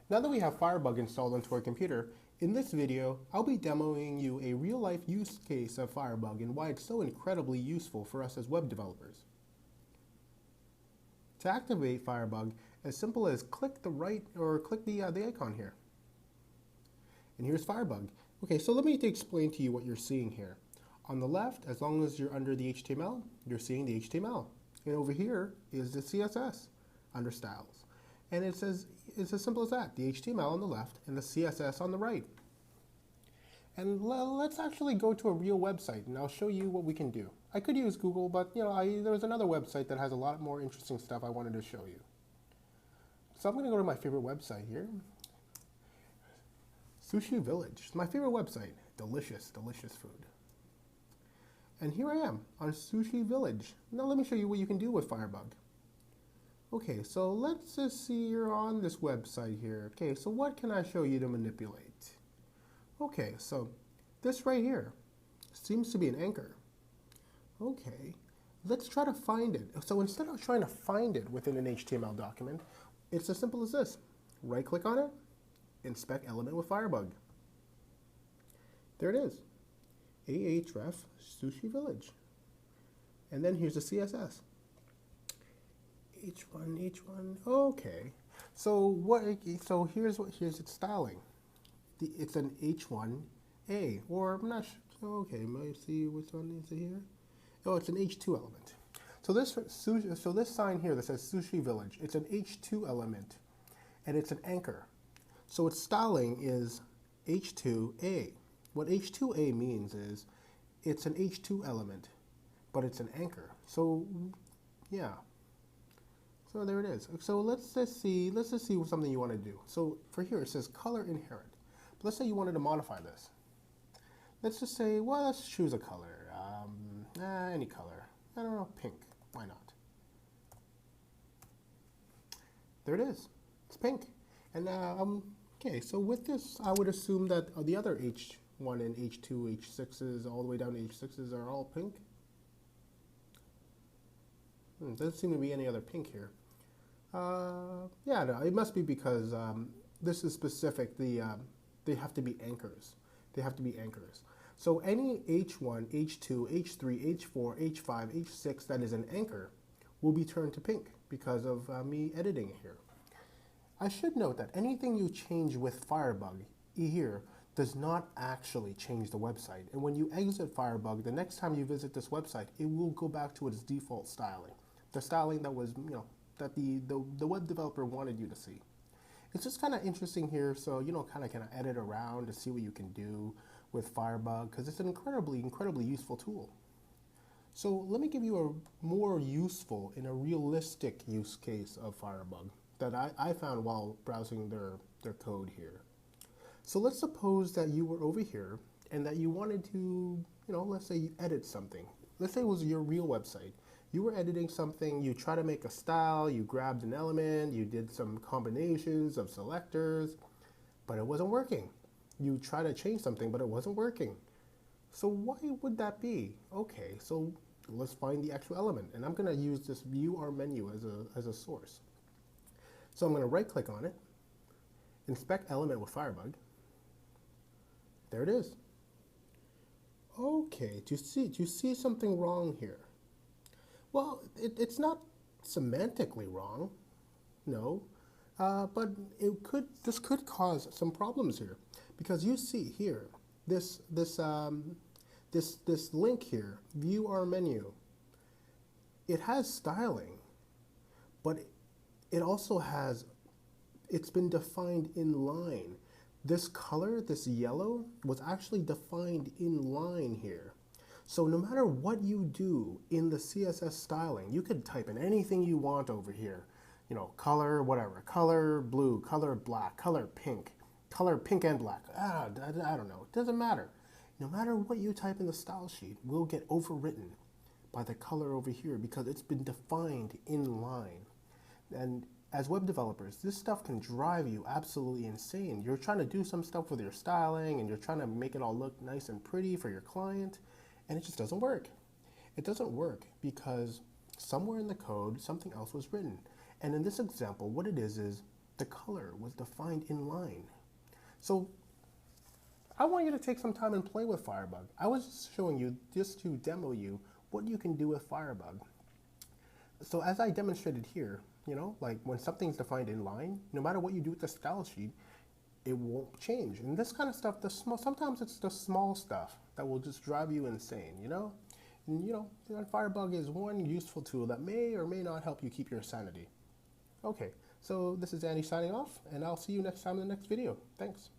Now that we have Firebug installed onto our computer, in this video, I'll be demoing you a real-life use case of Firebug and why it's so incredibly useful for us as web developers. To activate Firebug, as simple as click the icon here. And here's Firebug. Okay, so let me explain to you what you're seeing here. On the left, as long as you're under the HTML, you're seeing the HTML. And over here is the CSS under styles. And it says, it's as simple as that, the HTML on the left and the CSS on the right. And let's actually go to a real website and I'll show you what we can do. I could use Google, but there's another website that has a lot more interesting stuff I wanted to show you. So I'm going to go to my favorite website here. Sushi Village. It's my favorite website. Delicious, delicious food. And here I am on Sushi Village. Now let me show you what you can do with Firebug. Okay, so let's just see you're on this website here. Okay, so what can I show you to manipulate? Okay, so this right here seems to be an anchor. Okay, let's try to find it. So instead of trying to find it within an HTML document, it's as simple as this. Right click on it, inspect element with Firebug. There it is. Ahref Sushi Village. And then here's the CSS. H1. Okay. So here's its styling. It's an H1A, or I'm not sure. Okay, might see which one is it here. Oh, it's an H2 element. So this sign here that says Sushi Village, it's an H2 element, and it's an anchor. So its styling is H2A. What H2A means is it's an H2 element, but it's an anchor. So yeah. So there it is. So let's just see something you want to do. So for here it says color inherit. But let's say you wanted to modify this. Let's just say, well, let's choose a color. Any color. I don't know, pink. Why not? There it is. It's pink. And okay, so with this, I would assume that the other H1 and H2, H6s, all the way down to H6s are all pink. Doesn't seem to be any other pink here. Yeah, no, it must be because this is specific. They have to be anchors. They have to be anchors. So any H1, H2, H3, H4, H5, H6 that is an anchor will be turned to pink because of me editing it here. I should note that anything you change with Firebug here does not actually change the website. And when you exit Firebug, the next time you visit this website, it will go back to its default styling. The styling that was, that the web developer wanted you to see. It's just kind of interesting here, so kind of edit around to see what you can do with Firebug, because it's an incredibly useful tool. So let me give you a more useful and a realistic use case of Firebug that I found while browsing their code here. So let's suppose that you were over here and that you wanted to, let's say you edit something. Let's say it was your real website. You were editing something, you try to make a style, you grabbed an element, you did some combinations of selectors, but it wasn't working. You try to change something, but it wasn't working. So why would that be? Okay, so let's find the actual element. And I'm going to use this view our menu as a source. So I'm going to right click on it, inspect element with Firebug. There it is. Okay, do you see something wrong here? Well, it's not semantically wrong, no, but this could cause some problems here, because you see here this link here, view our menu. It has styling, but it also has, it's been defined in line. This color, this yellow, was actually defined in line here. So no matter what you do in the CSS styling, you could type in anything you want over here. Color, whatever, color blue, color black, color pink and black. I don't know, it doesn't matter. No matter what you type in the style sheet, will get overwritten by the color over here because it's been defined in line. And as web developers, this stuff can drive you absolutely insane. You're trying to do some stuff with your styling and you're trying to make it all look nice and pretty for your client, and it just doesn't work. It doesn't work because somewhere in the code, something else was written. And in this example, what it is the color was defined in line. So I want you to take some time and play with Firebug. I was just showing you, just to demo you, what you can do with Firebug. So as I demonstrated here, like when something's defined in line, no matter what you do with the style sheet, it won't change. And this kind of stuff, sometimes it's the small stuff that will just drive you insane, And Firebug is one useful tool that may or may not help you keep your sanity. Okay, so this is Andy signing off, and I'll see you next time in the next video. Thanks.